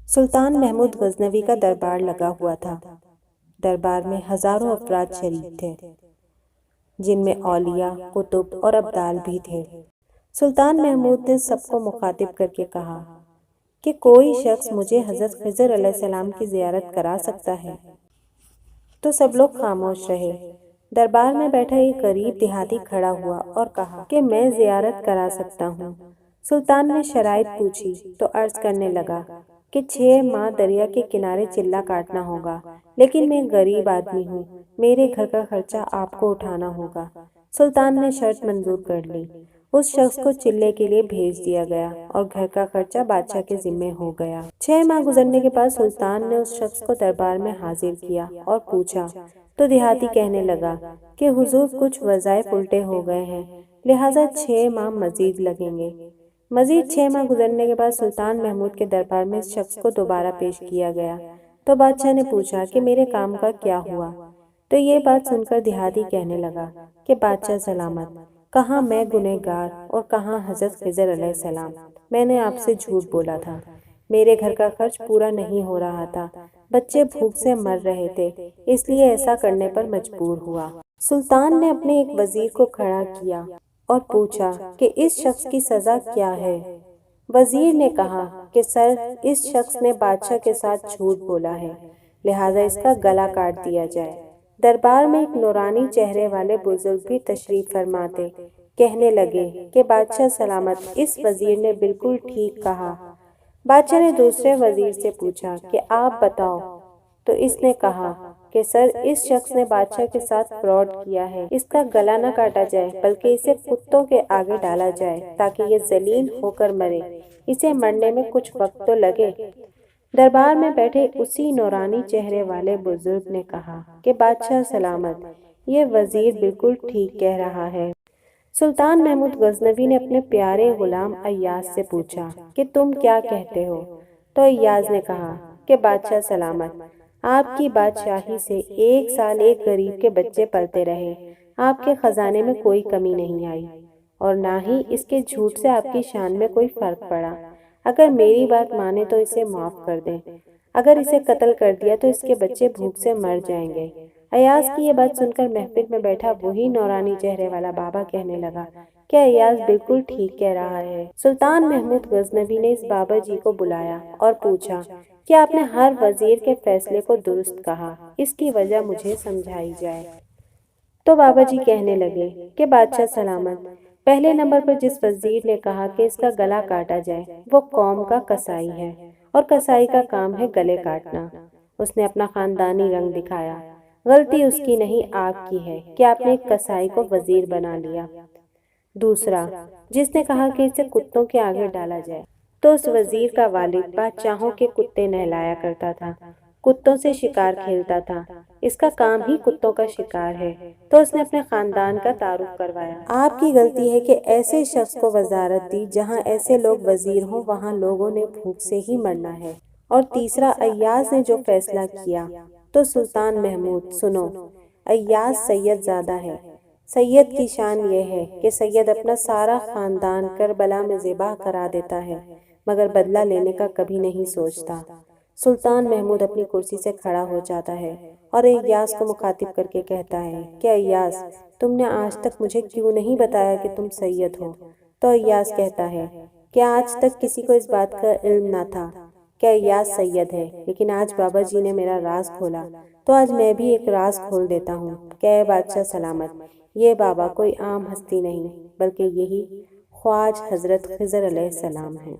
سلطان محمود غزنوی کا دربار لگا ہوا تھا۔ دربار میں ہزاروں افراد شریک تھے، جن میں اولیاء، کتب اور ابدال بھی تھے۔ سلطان محمود نے سب کو مخاطب کر کے کہا کہ کوئی شخص مجھے حضرت خضر علیہ السلام کی زیارت کرا سکتا ہے؟ تو سب لوگ خاموش رہے۔ دربار میں بیٹھا ایک غریب دیہاتی کھڑا ہوا اور کہا کہ میں زیارت کرا سکتا ہوں۔ سلطان نے شرائط پوچھی تو عرض کرنے لگا کہ 6 ماہ دریا کے کنارے چلہ کاٹنا ہوگا، لیکن میں غریب آدمی ہوں، میرے گھر کا خرچہ آپ کو اٹھانا ہوگا۔ سلطان نے شرط منظور کر لی۔ اس شخص کو چلے کے لیے بھیج دیا گیا اور گھر کا خرچہ بادشاہ کے ذمہ ہو گیا۔ 6 ماہ گزرنے کے بعد سلطان نے اس شخص کو دربار میں حاضر کیا اور پوچھا تو دیہاتی کہنے لگا کہ حضور کچھ وظائف الٹے ہو گئے ہیں، لہٰذا 6 ماہ مزید لگیں گے۔ مزید 6 ماہ گزرنے کے بعد سلطان محمود کے دربار میں اس شخص کو دوبارہ پیش کیا گیا تو بادشاہ نے پوچھا کہ میرے کام کا کیا ہوا؟ تو یہ بات سن کر دیہاتی کہنے لگا کہ بادشاہ سلامت، کہاں میں گنہگار اور کہاں حضرت خضر علیہ السلام، میں نے آپ سے جھوٹ بولا تھا، میرے گھر کا خرچ پورا نہیں ہو رہا تھا، بچے بھوک سے مر رہے تھے، اس لیے ایسا کرنے پر مجبور ہوا۔ سلطان نے اپنے ایک وزیر کو کھڑا کیا اور پوچھا کہ اس شخص کی سزا کیا ہے؟ وزیر نے کہا کہ سر، اس شخص نے بادشاہ کے ساتھ جھوٹ بولا ہے، لہٰذا اس کا گلا کاٹ دیا جائے۔ دربار میں ایک نورانی چہرے والے بزرگ بھی تشریف فرما تھے، کہنے لگے کہ بادشاہ سلامت، اس وزیر نے بالکل ٹھیک کہا۔ بادشاہ نے دوسرے وزیر سے پوچھا کہ آپ بتاؤ، تو اس نے کہا کہ سر، اس شخص نے بادشاہ کے ساتھ فراڈ کیا ہے، اس کا گلا نہ کاٹا جائے بلکہ اسے کتوں کے آگے ڈالا جائے تاکہ یہ ذلیل ہو کر مرے، اسے مرنے میں کچھ وقت تو لگے۔ دربار میں بیٹھے اسی نورانی چہرے والے بزرگ نے کہا کہ بادشاہ سلامت، یہ وزیر بالکل ٹھیک کہہ رہا ہے۔ سلطان محمود غزنوی نے اپنے پیارے غلام ایاز سے پوچھا کہ تم کیا کہتے ہو؟ تو ایاز نے کہا کہ بادشاہ سلامت، آپ کی بادشاہی سے 1 سال ایک غریب کے بچے پلتے رہے، آپ کے خزانے میں کوئی کمی نہیں آئی، اور نہ ہی اس کے جھوٹ سے آپ کی شان میں کوئی فرق پڑا۔ اگر میری بات مانے تو اسے معاف کر دیں، اگر اسے قتل کر دیا تو اس کے بچے بھوک سے مر جائیں گے۔ ایاز کی یہ بات سن کر محفل میں بیٹھا وہی نورانی چہرے والا بابا کہنے لگا کہ ایاز بالکل ٹھیک کہہ رہا ہے۔ سلطان محمود غزنوی نے اس بابا جی کو بلایا اور پوچھا کہ آپ نے ہر وزیر کے فیصلے کو درست کہا، اس کی وجہ مجھے سمجھائی جائے۔ تو بابا جی کہنے لگے کہ بادشاہ سلامت، پہلے نمبر پر جس وزیر نے کہا کہ اس کا گلا کاٹا جائے وہ قوم کا قصائی ہے، اور قصائی کا کام ہے گلے کاٹنا۔ اس نے اپنا خاندانی رنگ دکھایا۔ غلطی اس کی نہیں، آپ کی ہے کہ آپ نے ایک قصائی کو وزیر بنا لیا۔ دوسرا، جس نے کہا کہ اسے کتوں کے آگے ڈالا جائے، تو اس وزیر کا والد بادشاہوں کے کتے نہلایا کرتا تھا، کتوں سے شکار کھیلتا تھا، اس کا کام ہی کتوں کا شکار ہے، تو اس نے اپنے خاندان کا تعارف کروایا۔ آپ کی غلطی ہے کہ ایسے شخص کو وزارت دی، جہاں ایسے لوگ وزیر ہوں وہاں لوگوں نے بھوک سے ہی مرنا ہے۔ اور تیسرا، ایاز نے جو فیصلہ کیا، تو سلطان محمود سنو، ایاز سید زادہ ہے۔ سید کی شان یہ ہے کہ سید اپنا سارا خاندان کربلا میں ذبح کرا دیتا ہے، مگر بدلہ لینے کا کبھی نہیں سوچتا۔ سلطان محمود اپنی کرسی سے کھڑا ہو جاتا ہے اور ایاز کو مخاطب کر کے کہتا ہے کہ ایاز، تم نے آج تک مجھے کیوں نہیں بتایا کہ تم سید ہو؟ تو ایاز کہتا ہے کہ آج تک کسی کو اس بات کا علم نہ تھا کہ ایاز سید ہے، لیکن آج بابا جی نے میرا راز کھولا، تو آج میں بھی ایک راز کھول دیتا ہوں کہ اے بادشاہ سلامت، یہ بابا کوئی عام ہستی نہیں بلکہ یہی خواجہ حضرت خضر علیہ السلام ہیں۔